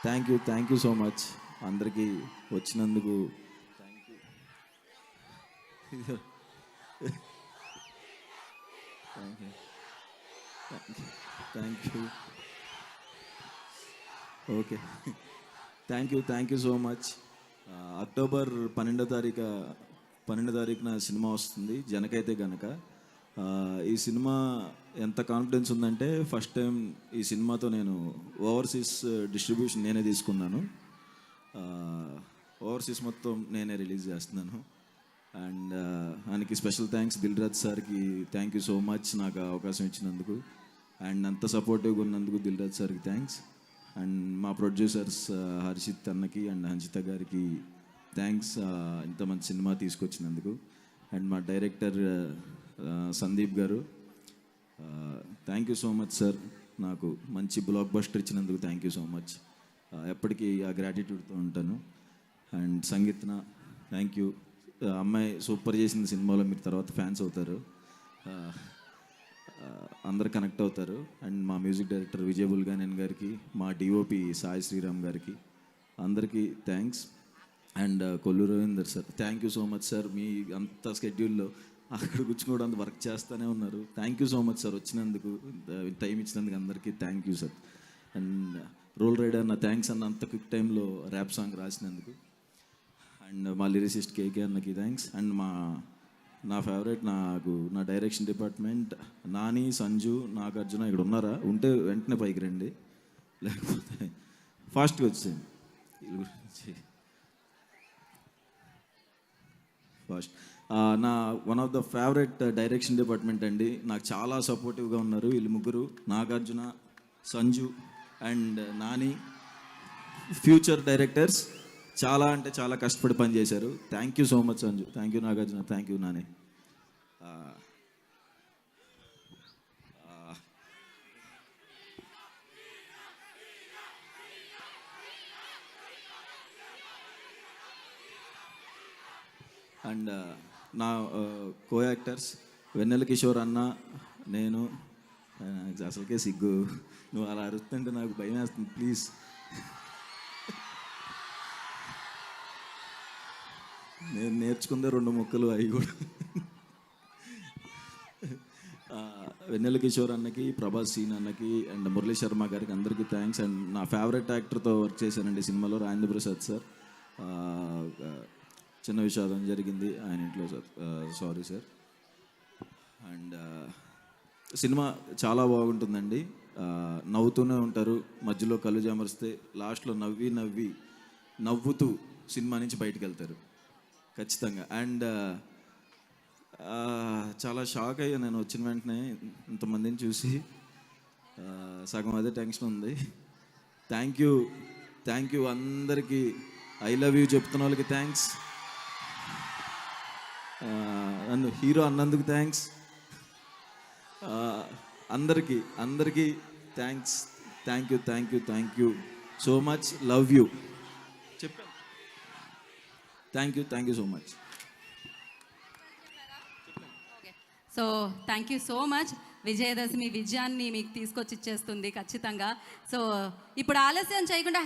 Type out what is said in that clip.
Thank you so much అందరికీ వచ్చినందుకు. Thank you. Okay, thank you so much. October 12వ తారీఖున సినిమా వస్తుంది జనకైతే గనక. ఈ సినిమా ఎంత కాన్ఫిడెన్స్ ఉందంటే ఫస్ట్ టైం ఈ సినిమాతో నేను ఓవర్సీస్ డిస్ట్రిబ్యూషన్ నేనే తీసుకున్నాను. ఓవర్సీస్ మొత్తం నేనే రిలీజ్ చేస్తున్నాను. అండ్ ఆయనకి స్పెషల్ థ్యాంక్స్, దిల్ రాజు సార్కి థ్యాంక్ యూ సో మచ్ నాకు అవకాశం ఇచ్చినందుకు. అండ్ అంత సపోర్టివ్గా ఉన్నందుకు దిల్ రాజు సార్కి థ్యాంక్స్. అండ్ మా ప్రొడ్యూసర్స్ హర్షిత్ అన్నకి అండ్ హంచిత గారికి థ్యాంక్స్ ఇంత మంచి సినిమా తీసుకొచ్చినందుకు. అండ్ మా director Sandeep garu thank you so much sir, నాకు మంచి బ్లాక్ బస్టర్ ఇచ్చినందుకు థ్యాంక్ యూ సో మచ్. ఎప్పటికీ ఆ గ్రాటిట్యూడ్తో ఉంటాను. అండ్ సంగీత్న థ్యాంక్ యూ. అమ్మాయి సూపర్ చేసిన సినిమాలో మీరు తర్వాత ఫ్యాన్స్ అవుతారు, అందరు కనెక్ట్ అవుతారు. అండ్ మా మ్యూజిక్ డైరెక్టర్ విజయ్ బుల్గానేన్ గారికి, మా డిఓపి సాయి శ్రీరామ్ గారికి అందరికీ thanks. And Kollu Ravinder sir thank you so much sir. మీ అంత స్కెడ్యూల్లో అక్కడ కూర్చుకోవడం అంత వర్క్ చేస్తూనే ఉన్నారు. Thank you so much sir వచ్చినందుకు, టైం ఇచ్చినందుకు అందరికీ thank you sir. And Roll Rida నా థ్యాంక్స్ అన్న, అంత క్విక్ టైంలో ర్యాప్ సాంగ్ రాసినందుకు. అండ్ మా లిరిసిస్ట్ కేకే అన్నకి థ్యాంక్స్. అండ్ నా ఫేవరెట్ నా డైరెక్షన్ డిపార్ట్మెంట్ నాని, సంజు, నాగార్జున ఇక్కడ ఉన్నారా? ఉంటే వెంటనే పైకి రండి, లేకపోతే ఫాస్ట్గా వచ్చేయండి. వీళ్ళ గురించి ఫాస్ట్. నా one of the favourite direction department అండి, నాకు చాలా సపోర్టివ్గా ఉన్నారు వీళ్ళు ముగ్గురు, Nagarjuna, Sanju and Nani. Future directors, చాలా అంటే చాలా కష్టపడి పనిచేశారు. Thank you so much Sanju, thank you Nagarjuna, thank you Nani. And నా కో యాక్టర్స్ వెన్నెల కిషోర్ అన్న, నేను. అసలుకే సిగ్గు, నువ్వు అలా అరుస్తుంటే నాకు భయం వేస్తుంది, ప్లీజ్. నేను నేర్చుకుందే 2 ముక్కలు, అవి కూడా. వెన్నెల కిషోర్ అన్నకి, ప్రభాస్ సీన్ అన్నకి అండ్ మురళీ శర్మ గారికి అందరికీ థ్యాంక్స్. అండ్ నా ఫేవరెట్ యాక్టర్తో వర్క్ చేశానండి సినిమాలో, రాజేంద్ర ప్రసాద్ సార్. చిన్న విషాదం జరిగింది ఆయన ఇంట్లో sir, sorry sir. And cinema చాలా బాగుంటుందండి, నవ్వుతూనే ఉంటారు, మధ్యలో కళ్ళు జామరిస్తే లాస్ట్లో నవ్వుతూ సినిమా నుంచి బయటికి వెళ్తారు ఖచ్చితంగా. అండ్ చాలా షాక్ అయ్యా నేను వచ్చిన వెంటనే ఇంతమందిని చూసి, సగం అదే టెన్షన్ ఉంది. థ్యాంక్ యూ అందరికీ, ఐ లవ్ యూ చెప్తున్న వాళ్ళకి థ్యాంక్స్, నన్ను హీరో అన్నందుకు థ్యాంక్స్, అందరికీ thanks. Thank you so much, love you చెప్పాను. Thank you so much. So thank you so much. Vijayadashami విజయాన్ని మీకు తీసుకొచ్చి ఇచ్చేస్తుంది ఖచ్చితంగా. సో ఇప్పుడు ఆలస్యం చేయకుండా